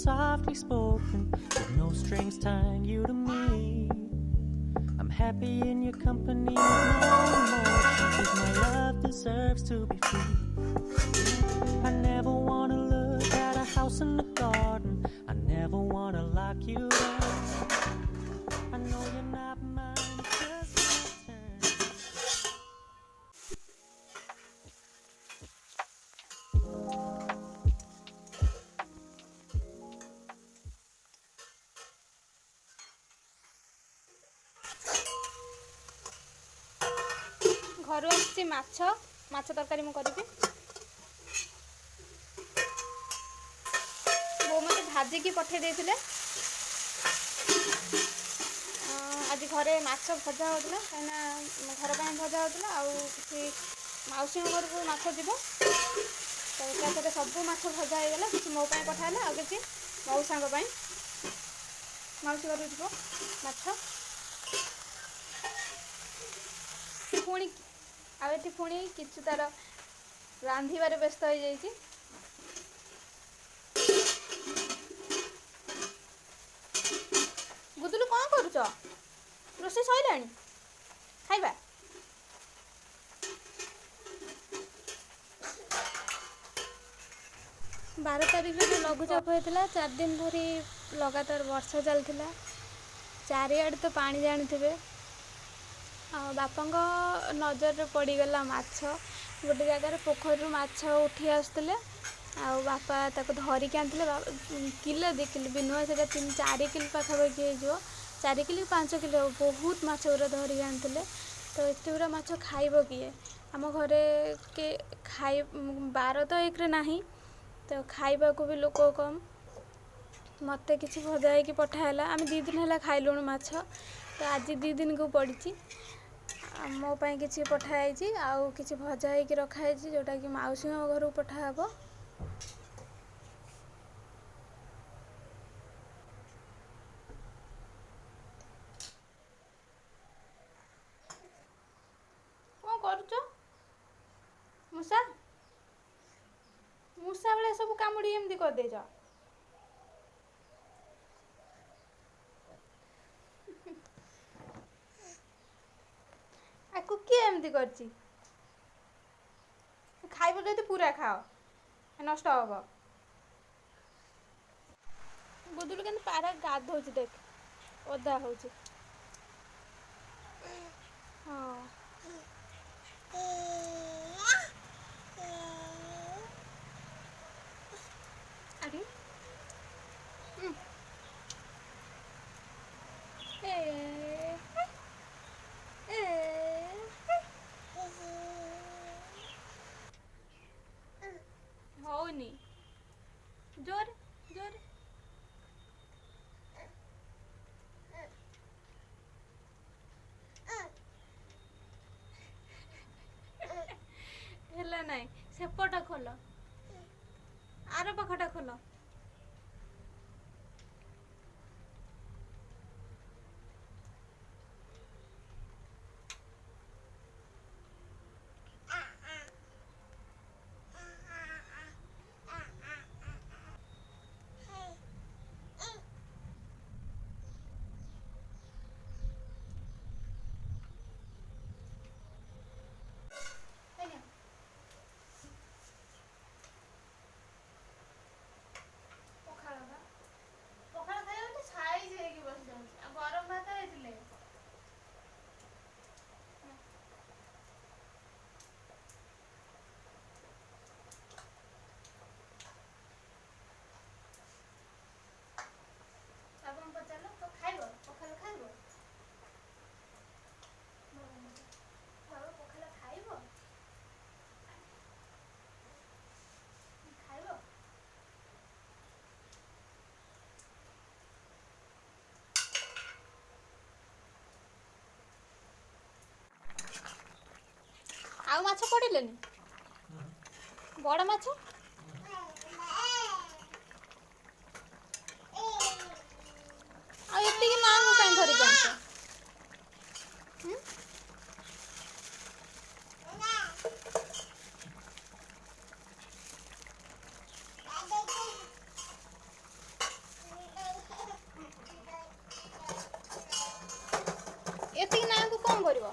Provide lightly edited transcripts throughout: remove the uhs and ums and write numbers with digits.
softly spoken, with no strings tying you to me. I'm happy in your company with no emotion, 'cause my love deserves to be free. I never wanna look at a house in the garden, I never wanna lock you down. I know you're not mine, it's just my turn. घर आसी माछ तरकारी मु करी बो मत भाजिकी पठे देथिले आज घरे माछ भजा होता कहीं घर पर भजा होता आउसी घर को माछ जीव तो एकाथरे सब माछ भजा होगा कि मो पठाला आ कि मौसा मौसी घर जीव माछ पुणी आठी पुणी किचु तार रांधिबार व्यस्त हो जाइए। गुदुलु कौन करुच रोषे सैला खाइबा 12 तारिख में लघुचाप होता 4 दिन धरी लगातार वर्षा चलता चारिआड तो पानी जानी बापा नजर पड़गला माछ गोटे जगार पोखर माछ उठी आसुले बापा ताको धरिकी आनते किलो 2 किलो बिनुआ से 3-4 किलो पाखापाखि हो 4 किलो 5 किलो बहुत माछ गुरा धरिकी आनते तो एत गुरा माछ खाइब किए आम घरे के खाई बार तो एक ना तो खाइबा को भी लोक कम मत किसी भजा हो पठाला आम 2 दिन है खाइलुणु माछ तो आज 2 दिन को पड़ी मो पाई किसी पठाई आउ किसी भजा हो रखाई जोटा कि मौसी घर को पठाब कौन करुच मूषा मूषा बेले सब कामुड़ी एमती कर देज आकु किए एमती करची खाइब जदि पूरा खाओ नष्ट हम बुदुलु के पारा गाधोच देख ओदा हो हाँ अरे होनी जोर जोर हेला नहीं सेपटा खोल आर पाखटा खोल आउ माछ पड़िलेनी बड़ माछ आ एतिक ना को काई धरि जानछ କ'ଣ କରିବ?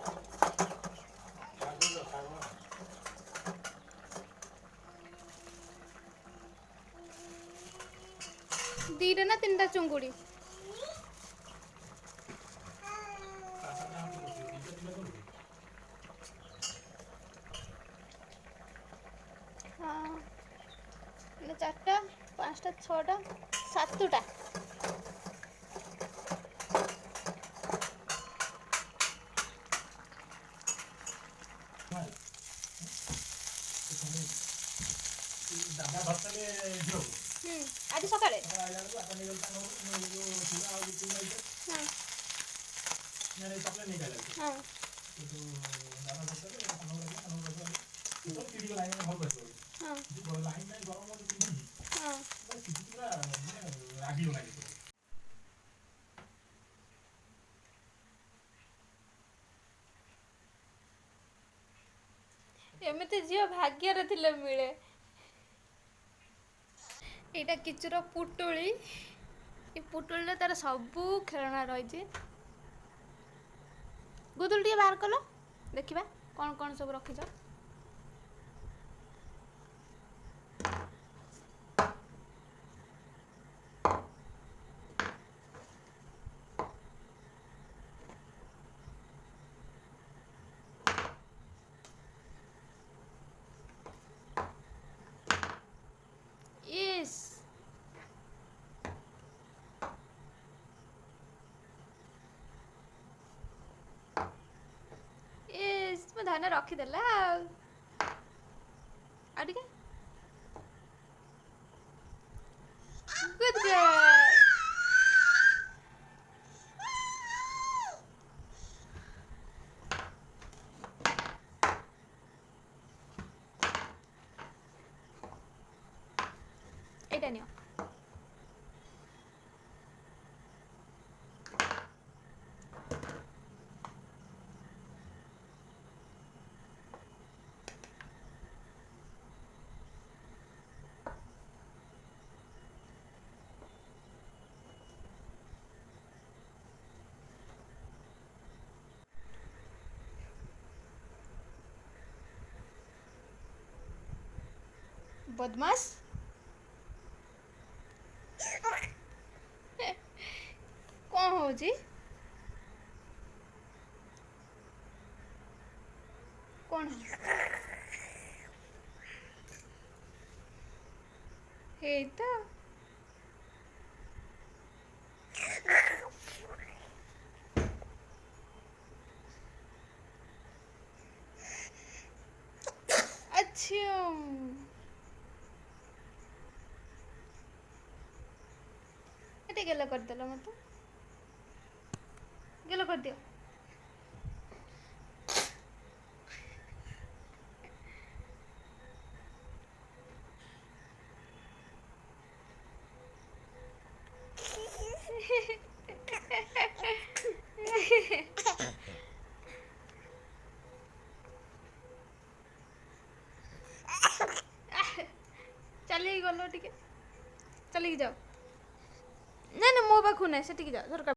ଦିଟା ନା ତିନିଟା ଚୁଙ୍ଗୁଡ଼ି? ହଁ, 4ଟା 5ଟା 6ଟା 7ଟା। ଆଜି ସକାଳେ ହଁ। ଏମିତି ଝିଅ ଭାଗ୍ୟରେ ଥିଲେ ମିଳେ। ଏଇଟା କିଚୁର ପୁଟୁଳି। ଏ ପୁଟୁଳିରେ ତାର ସବୁ ଖେଳଣା ରହିଛି। ଗୁଦୁଲ ଟିକେ ବାହାର କଲ, ଦେଖିବା କ'ଣ କ'ଣ ସବୁ ରଖିଛ। ଇସ୍, ମୋ ଧାନ ରଖିଦେଲା ଆଉ ଟିକେ ଗୁଡ୍ ଗାର୍ଲ। ଏଇଟା ନିଅ। बदमाश। କ'ଣ ହଉଛି? କ'ଣ ହେଇ ତ ଆଚ୍ଛା। ଏଠି ଗେଲ କରିଦେଲ, ମତେ ଗେଲ କରିଦିଅ। ଚାଲିକି ଗଲ, ଟିକେ ଚାଲିକି ଯାଅ। ନା ନା, ମୋ ପାଖକୁ ନାହିଁ, ସେଠିକି ଯାଅ।